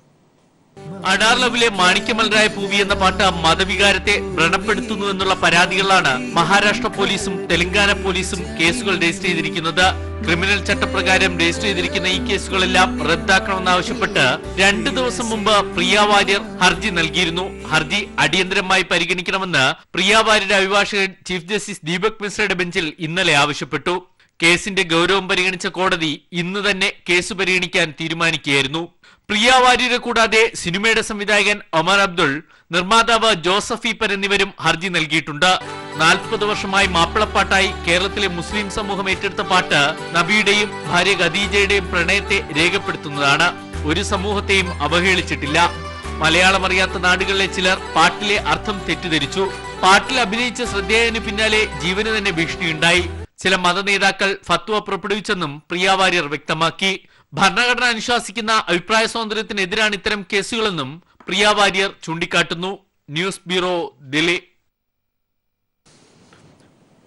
അഡാർലവിലെ മാണിക്യമലരായ പൂവി എന്ന പാട്ട് മതവികാരത്തെ വ്രണപ്പെടുത്തുന്നു എന്നുള്ള പരാതികളിലാണ് മഹാരാഷ്ട്ര പോലീസും തെലങ്കാന പോലീസും കേസുകൾ രജിസ്റ്റർ ചെയ്തിരിക്കുന്നത്. ക്രിമിനൽ ചട്ടപ്രകാരം രജിസ്റ്റർ ചെയ്തിരിക്കുന്ന ഈ കേസുകളെല്ലാം റദ്ദാക്കണമെന്നാവശ്യപ്പെട്ട് 2 ദിവസം മുമ്പ് പ്രിയ വാര്യർ ഹർജി നൽകിയിരുന്നു. ഹർജി അടിയന്തരമായി പരിഗണിക്കണമെന്ന് പ്രിയ വാര്യരുടെ അഭിഭാഷകൻ ചീഫ് ജസ്റ്റിസ് ദീപക് മിശ്രയുടെ ബെഞ്ചിൽ ഇന്നലെ ആവശ്യപ്പെട്ടു. കേസിന്റെ ഗൗരവം പരിഗണിച്ച കോടതി ഇന്ന് തന്നെ കേസ് പരിഗണിക്കാൻ തീരുമാനിക്കുകയായിരുന്നു. പ്രിയ വാര്യരെ കൂടാതെ സിനിമയുടെ സംവിധായകൻ ഒമർ അബ്ദുൾ, നിർമ്മാതാവ് ജോസഫ് ഈപ്പർ എന്നിവരും ഹർജി നൽകിയിട്ടുണ്ട്. 40 വർഷമായി മാപ്പിളപ്പാട്ടായി കേരളത്തിലെ മുസ്ലിം സമൂഹം ഏറ്റെടുത്ത പാട്ട് നബിയുടെയും ഭാര്യ ഖദീജയുടെയും പ്രണയത്തെ രേഖപ്പെടുത്തുന്നതാണ്. ഒരു സമൂഹത്തെയും അവഹേളിച്ചിട്ടില്ല. മലയാളം അറിയാത്ത നാടുകളിലെ ചിലർ പാട്ടിലെ അർത്ഥം തെറ്റിദ്ധരിച്ചു. പാട്ടിൽ അഭിനയിച്ച ശ്രദ്ധേയന് പിന്നാലെ ജീവന് തന്നെ ഭീഷണിയുണ്ടായി. ചില മതനേതാക്കൾ ഫത്വ പുറപ്പെടുവിച്ചെന്നും പ്രിയ വാര്യർ വ്യക്തമാക്കി. ഭരണഘടന അനുശാസിക്കുന്ന അഭിപ്രായ സ്വാതന്ത്ര്യത്തിനെതിരാണ് ഇത്തരം കേസുകളെന്നും പ്രിയ വാര്യർ ചൂണ്ടിക്കാട്ടുന്നു. News bureau, Delhi.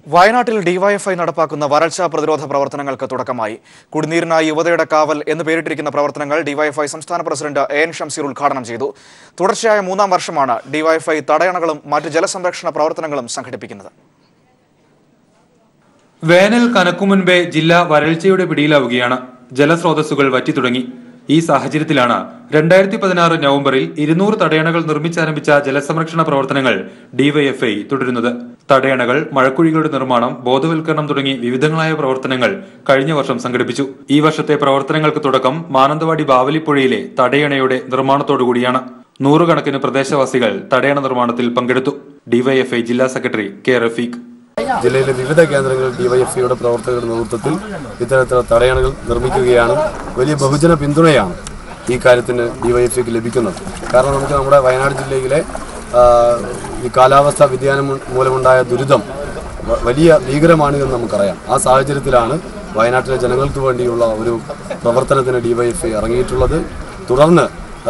വയനാട്ടിൽ ഡിവൈഎഫ്ഐ നടപ്പാക്കുന്ന വരൾച്ചാ പ്രതിരോധ പ്രവർത്തനങ്ങൾക്ക് തുടക്കമായി. കുടിനീരിനായി യുവതയുടെ കാവൽ എന്ന് പേരിട്ടിരിക്കുന്ന പ്രവർത്തനങ്ങൾ ഡിവൈഎഫ്ഐ സംസ്ഥാന പ്രസിഡന്റ് AN ഷംസീർ ഉദ്ഘാടനം ചെയ്തു. തുടർച്ചയായ 3ാം വർഷമാണ് ഡിവൈഎഫ്ഐ തടയണകളും മറ്റ് ജലസംരക്ഷണ പ്രവർത്തനങ്ങളും സംഘടിപ്പിക്കുന്നത്. വേനൽ കനക്കുമുൻപേ ജില്ല വരൾച്ചയുടെ പിടിയിലാവുകയാണ്. ജലസ്രോതസ്സുകൾ വറ്റിത്തുടങ്ങി. ഈ സാഹചര്യത്തിലാണ് 2016 നവംബറിൽ 200 തടയണകൾ നിർമ്മിച്ചാരംഭിച്ച ജലസംരക്ഷണ പ്രവർത്തനങ്ങൾ ഡിവൈഎഫ്ഐ തുടരുന്നത്. തടയണകൾ, മഴക്കുഴികളുടെ നിർമ്മാണം, ബോധവൽക്കരണം തുടങ്ങി വിവിധങ്ങളായ പ്രവർത്തനങ്ങൾ കഴിഞ്ഞ വർഷം സംഘടിപ്പിച്ചു. ഈ വർഷത്തെ പ്രവർത്തനങ്ങൾക്ക് തുടക്കം മാനന്തവാടി ബാവലിപ്പുഴയിലെ തടയണയുടെ നിർമ്മാണത്തോടുകൂടിയാണ്. 100 കണക്കിന് പ്രദേശവാസികൾ തടയണ നിർമ്മാണത്തിൽ പങ്കെടുത്തു. ഡിവൈഎഫ്ഐ ജില്ലാ സെക്രട്ടറി കെ റഫീഖ്. ജില്ലയിലെ വിവിധ കേന്ദ്രങ്ങളിൽ ഡിവൈഎഫ്ഐയുടെ പ്രവർത്തകരുടെ നേതൃത്വത്തിൽ ഇത്തരത്തിലുള്ള തടയണകൾ നിർമ്മിക്കുകയാണ്. വലിയ ബഹുജന പിന്തുണയാണ് ഈ കാര്യത്തിന് ഡിവൈഎഫ്ഐക്ക് ലഭിക്കുന്നത്. കാരണം നമുക്ക് നമ്മുടെ വയനാട് ജില്ലയിലെ ഈ കാലാവസ്ഥാ വ്യതിയാനം മൂലമുണ്ടായ ദുരിതം വലിയ ഭീകരമാണിതെന്ന് നമുക്കറിയാം. ആ സാഹചര്യത്തിലാണ് വയനാട്ടിലെ ജനങ്ങൾക്ക് വേണ്ടിയുള്ള ഒരു പ്രവർത്തനത്തിന് ഡിവൈഎഫ്ഐ ഇറങ്ങിയിട്ടുള്ളത്. തുടർന്ന്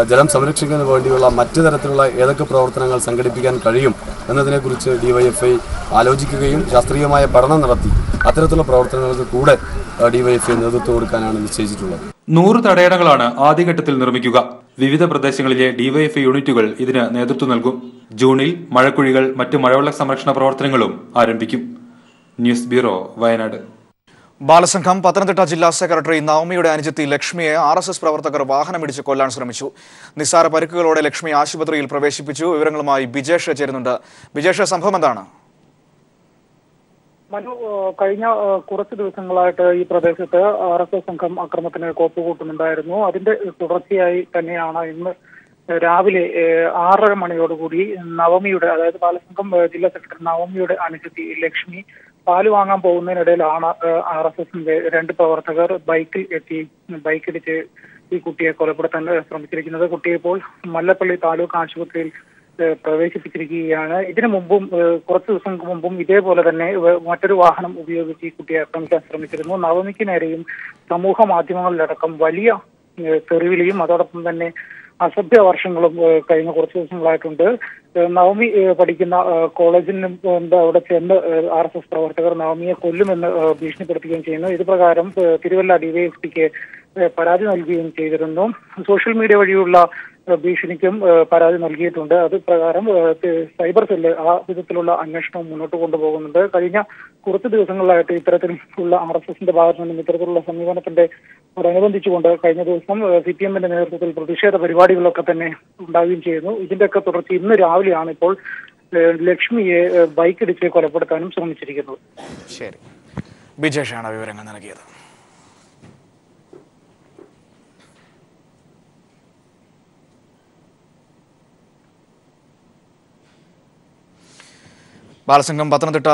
ജലം സംരക്ഷിക്കുന്നതിന് വേണ്ടിയുള്ള മറ്റു തരത്തിലുള്ള ഏതൊക്കെ പ്രവർത്തനങ്ങൾ സംഘടിപ്പിക്കാൻ കഴിയും എന്നതിനെക്കുറിച്ച് ഡിവൈഎഫ്ഐ ആലോചിക്കുകയും ശാസ്ത്രീയമായ പഠനം നടത്തി അത്തരത്തിലുള്ള പ്രവർത്തനങ്ങൾക്ക് കൂടെ ഡിവൈഎഫ്ഐ നേതൃത്വം കൊടുക്കാനാണ് നിശ്ചയിച്ചിട്ടുള്ളത്. 100 തടയണകളാണ് ആദ്യഘട്ടത്തിൽ നിർമ്മിക്കുക. വിവിധ പ്രദേശങ്ങളിലെ ഡിവൈഎഫ്ഐ യൂണിറ്റുകൾ ഇതിന് നേതൃത്വം നൽകും. ജൂണിൽ മഴക്കുഴികൾ, മറ്റ് മഴവെള്ള സംരക്ഷണ പ്രവർത്തനങ്ങളും ആരംഭിക്കും. News bureau, Wayanad. ബാലസംഘം പത്തനംതിട്ട ജില്ലാ സെക്രട്ടറി നവമിയുടെ അനുജത്തി ലക്ഷ്മിയെ RSS പ്രവർത്തകർ വാഹനമിടിച്ച് കൊല്ലാൻ ശ്രമിച്ചു. നിസ്സാര പരിക്കുകളോടെ ലക്ഷ്മി ആശുപത്രിയിൽ പ്രവേശിപ്പിച്ചു. വിവരങ്ങളുമായി ബിജേഷ് ചേരുന്നുണ്ട്. ബിജേഷ്, സംഭവം എന്താണ്? മനു, കഴിഞ്ഞ കുറച്ച് ദിവസങ്ങളായിട്ട് ഈ പ്രദേശത്ത് RSS സംഘം അക്രമത്തിന് കോപ്പുകൂട്ടുന്നുണ്ടായിരുന്നു. അതിന്റെ തുടർച്ചയായി തന്നെയാണ് ഇന്ന് രാവിലെ 6:30 മണിയോടുകൂടി നവമിയുടെ, അതായത് ബാലസംഘം ജില്ലാ സെക്രട്ടറി നവമിയുടെ അനുജത്തി ലക്ഷ്മി പാല് വാങ്ങാൻ പോകുന്നതിനിടയിലാണ് RSSന്റെ 2 പ്രവർത്തകർ ബൈക്കിടിച്ച് ഈ കുട്ടിയെ കൊലപ്പെടുത്താൻ ശ്രമിച്ചിരിക്കുന്നത്. കുട്ടിയെ ഇപ്പോൾ മല്ലപ്പള്ളി താലൂക്ക് ആശുപത്രിയിൽ പ്രവേശിപ്പിച്ചിരിക്കുകയാണ്. ഇതിനു മുമ്പും കുറച്ച് ദിവസങ്ങൾക്ക് മുമ്പും ഇതേപോലെ തന്നെ മറ്റൊരു വാഹനം ഉപയോഗിച്ച് ഈ കുട്ടിയെ ആക്രമിക്കാൻ ശ്രമിച്ചിരുന്നു. നവമിക്ക് നേരെയും സമൂഹ മാധ്യമങ്ങളിലടക്കം വലിയ തെറിവിളിയും അതോടൊപ്പം തന്നെ അസഭ്യ വർഷങ്ങളും കഴിഞ്ഞ കുറച്ച് ദിവസങ്ങളായിട്ടുണ്ട്. നവമി പഠിക്കുന്ന കോളേജിനും അവിടെ ചെന്ന് RSS പ്രവർത്തകർ നവമിയെ കൊല്ലുമെന്ന് ഭീഷണിപ്പെടുത്തുകയും ചെയ്യുന്നു. ഇത് പ്രകാരം തിരുവല്ല DYFPക്ക് പരാതി നൽകുകയും ചെയ്തിരുന്നു. സോഷ്യൽ മീഡിയ വഴിയുള്ള ഭീഷണിക്കും പരാതി നൽകിയിട്ടുണ്ട്. അത് പ്രകാരം സൈബർ സെല്ല് ആ വിധത്തിലുള്ള അന്വേഷണം മുന്നോട്ട് കൊണ്ടുപോകുന്നുണ്ട്. കഴിഞ്ഞ കുറച്ച് ദിവസങ്ങളിലായിട്ട് ഇത്തരത്തിലുള്ള RSSന്റെ ഭാഗത്തു നിന്നും ഇത്തരത്തിലുള്ള സമീപനത്തോടനുബന്ധിച്ചുകൊണ്ട് കഴിഞ്ഞ ദിവസം CPMന്റെ നേതൃത്വത്തിൽ പ്രതിഷേധ പരിപാടികളൊക്കെ തന്നെ ഉണ്ടാവുകയും ചെയ്യുന്നു. ഇതിന്റെയൊക്കെ തുടർച്ച ഇന്ന് രാവിലെയാണ് ഇപ്പോൾ ലക്ഷ്മിയെ ബൈക്കിടിച്ച് കൊലപ്പെടുത്താനും ശ്രമിച്ചിരിക്കുന്നത്. ശരി, ബിജേഷാണ് വിവരങ്ങൾ നൽകിയത്. ബാലസംഘം പത്തനംതിട്ട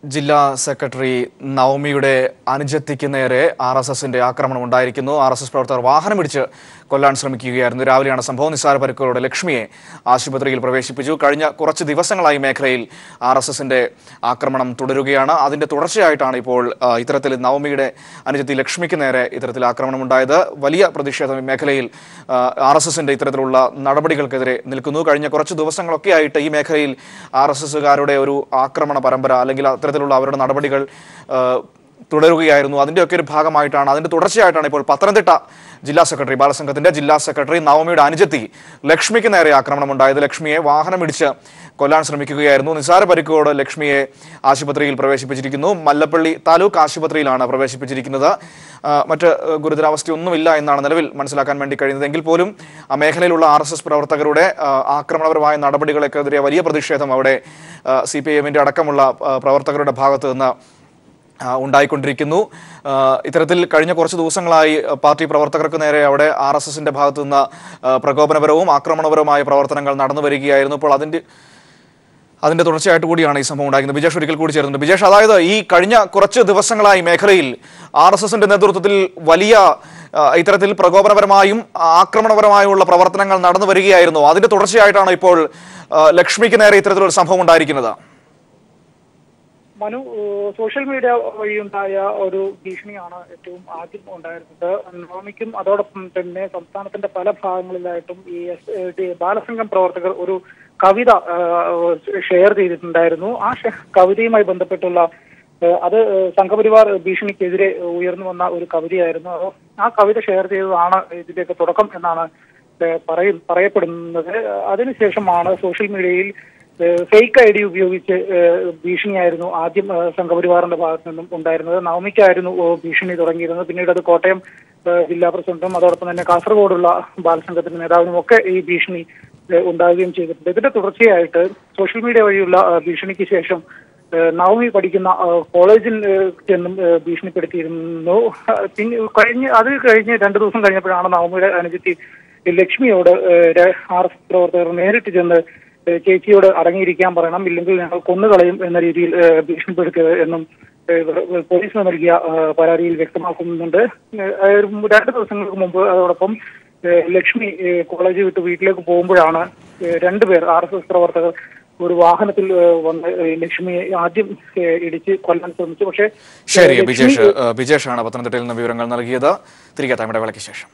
ജില്ലാ സെക്രട്ടറി നവമിയുടെ അനുജത്തിക്ക് നേരെ RSSന്റെ ആക്രമണം ഉണ്ടായിരിക്കുന്നു. RSS പ്രവർത്തകർ വാഹനമിടിച്ച് കൊല്ലാൻ ശ്രമിക്കുകയായിരുന്നു. രാവിലെയാണ് സംഭവം. നിസ്സാര പരിക്കുകളോടെ ലക്ഷ്മിയെ ആശുപത്രിയിൽ പ്രവേശിപ്പിച്ചു. കഴിഞ്ഞ കുറച്ച് ദിവസങ്ങളായി മേഖലയിൽ RSSന്റെ ആക്രമണം തുടരുകയാണ്. അതിന്റെ തുടർച്ചയായിട്ടാണ് ഇപ്പോൾ ഇത്തരത്തിൽ നവമിയുടെ അനുജത്തി ലക്ഷ്മിക്ക് നേരെ ഇത്തരത്തിൽ ആക്രമണം ഉണ്ടായത്. വലിയ പ്രതിഷേധം മേഖലയിൽ RSSന്റെ ഇത്തരത്തിലുള്ള നടപടികൾക്കെതിരെ നിൽക്കുന്നു. കഴിഞ്ഞ കുറച്ച് ദിവസങ്ങളൊക്കെ ആയിട്ട് ഈ മേഖലയിൽ RSSകാരുടെ ഒരു ആക്രമണ പരമ്പര അല്ലെങ്കിൽ അത്തരത്തിലുള്ള അവരുടെ നടപടികൾ തുടരുകയായിരുന്നു. അതിൻ്റെയൊക്കെ ഒരു ഭാഗമായിട്ടാണ്, അതിൻ്റെ തുടർച്ചയായിട്ടാണ് ഇപ്പോൾ പത്തനംതിട്ട ജില്ലാ സെക്രട്ടറി, ബാലസംഘത്തിന്റെ ജില്ലാ സെക്രട്ടറി നവമിയുടെ അനുജത്തി ലക്ഷ്മിക്ക് നേരെ ആക്രമണം ഉണ്ടായത്. ലക്ഷ്മിയെ വാഹനമിടിച്ച് കൊല്ലാൻ ശ്രമിക്കുകയായിരുന്നു. നിസ്സാര പരിക്കുകളോടെ ലക്ഷ്മിയെ ആശുപത്രിയിൽ പ്രവേശിപ്പിച്ചിരിക്കുന്നു. മല്ലപ്പള്ളി താലൂക്ക് ആശുപത്രിയിലാണ് പ്രവേശിപ്പിച്ചിരിക്കുന്നത്. മറ്റ് ഗുരുതരാവസ്ഥയൊന്നുമില്ല എന്നാണ് നിലവിൽ മനസ്സിലാക്കാൻ വേണ്ടി കഴിയുന്നത്. എങ്കിൽ പോലും ആ മേഖലയിലുള്ള RSS പ്രവർത്തകരുടെ ആക്രമണപരമായ നടപടികൾക്കെതിരെ വലിയ പ്രതിഷേധം അവിടെ CPIMന്റെ അടക്കമുള്ള പ്രവർത്തകരുടെ ഭാഗത്ത് നിന്ന് ഉണ്ടായിക്കൊണ്ടിരിക്കുന്നു. ഇത്തരത്തിൽ കഴിഞ്ഞ കുറച്ച് ദിവസങ്ങളായി പാർട്ടി പ്രവർത്തകർക്ക് നേരെ അവിടെ RSSന്റെ ഭാഗത്തു നിന്ന് പ്രകോപനപരവും ആക്രമണപരവുമായ പ്രവർത്തനങ്ങൾ നടന്നു വരികയായിരുന്നു. ഇപ്പോൾ അതിന്റെ തുടർച്ചയായിട്ട് കൂടിയാണ് ഈ സംഭവം ഉണ്ടായിരിക്കുന്നത്. ബിജേഷ് ഒരിക്കൽ കൂടി ചേരുന്നുണ്ട്. ബിജേഷ്, അതായത് ഈ കഴിഞ്ഞ കുറച്ച് ദിവസങ്ങളായി മേഖലയിൽ RSSന്റെ നേതൃത്വത്തിൽ വലിയ ഇത്തരത്തിൽ പ്രകോപനപരമായും ആക്രമണപരമായുള്ള പ്രവർത്തനങ്ങൾ നടന്നു വരികയായിരുന്നു. അതിന്റെ തുടർച്ചയായിട്ടാണ് ഇപ്പോൾ ലക്ഷ്മിക്ക് നേരെ ഇത്തരത്തിലൊരു സംഭവം ഉണ്ടായിരിക്കുന്നത്. മനു, സോഷ്യൽ മീഡിയ വഴിയുണ്ടായ ഒരു ഭീഷണിയാണ് ഏറ്റവും ആദ്യം ഉണ്ടായിരുന്നത്. നവമിക്കും അതോടൊപ്പം തന്നെ സംസ്ഥാനത്തിന്റെ പല ഭാഗങ്ങളിലായിട്ടും ഈ ബാലസംഘം പ്രവർത്തകർ ഒരു കവിത ഷെയർ ചെയ്തിട്ടുണ്ടായിരുന്നു. ആ കവിതയുമായി ബന്ധപ്പെട്ടുള്ള അത് സംഘപരിവാർ ഭീഷണിക്കെതിരെ ഉയർന്നു വന്ന ഒരു കവിതയായിരുന്നു. ആ കവിത ഷെയർ ചെയ്തതാണ് ഇതിന്റെയൊക്കെ തുടക്കം എന്നാണ് പറയപ്പെടുന്നത്. അതിനുശേഷമാണ് സോഷ്യൽ മീഡിയയിൽ ഫേക്ക് ID ഉപയോഗിച്ച് ഭീഷണിയായിരുന്നു ആദ്യം സംഘപരിവാറിന്റെ ഭാഗത്തു നിന്നും ഉണ്ടായിരുന്നത്. നവമിക്കായിരുന്നു ഭീഷണി തുടങ്ങിയിരുന്നത്. പിന്നീട് അത് കോട്ടയം ജില്ലാ പ്രസിഡന്റും അതോടൊപ്പം തന്നെ കാസർഗോഡുള്ള ബാലസംഘത്തിന്റെ നേതാവിനും ഒക്കെ ഈ ഭീഷണി ഉണ്ടാവുകയും ചെയ്തിട്ടുണ്ട്. ഇതിന്റെ തുടർച്ചയായിട്ട് സോഷ്യൽ മീഡിയ വഴിയുള്ള ഭീഷണിക്ക് ശേഷം നവമി പഠിക്കുന്ന കോളേജിൽ ചെന്നും ഭീഷണിപ്പെടുത്തിയിരുന്നു. അത് കഴിഞ്ഞ് 2 ദിവസം കഴിഞ്ഞപ്പോഴാണ് നവമിയുടെ അനുജത്തി ലക്ഷ്മിയോട് RSS പ്രവർത്തകർ നേരിട്ട് ചെന്ന് ചേച്ചിയോട് അടങ്ങിയിരിക്കാൻ പറയണം, ഇല്ലെങ്കിൽ ഞങ്ങൾ കൊന്നുകളയും എന്ന രീതിയിൽ ഭീഷണിപ്പെടുത്തിയത് എന്നും പോലീസിന് നൽകിയ പരാതിയിൽ വ്യക്തമാക്കുന്നുണ്ട്. 2 ദിവസങ്ങൾക്ക് മുമ്പ് അതോടൊപ്പം ലക്ഷ്മി കോളേജ് വിട്ട് വീട്ടിലേക്ക് പോകുമ്പോഴാണ് 2 പേർ RSS പ്രവർത്തകർ ഒരു വാഹനത്തിൽ വന്ന് ലക്ഷ്മിയെ ആദ്യം ഇടിച്ച് കൊല്ലാൻ ശ്രമിച്ചു. പക്ഷേ ശരി, ബിജേഷാണ് പത്തനംതിട്ടയിൽ നിന്ന് വിവരങ്ങൾ നൽകിയത്. തിരികെ തമിഴ് വിളക്ക് ശേഷം.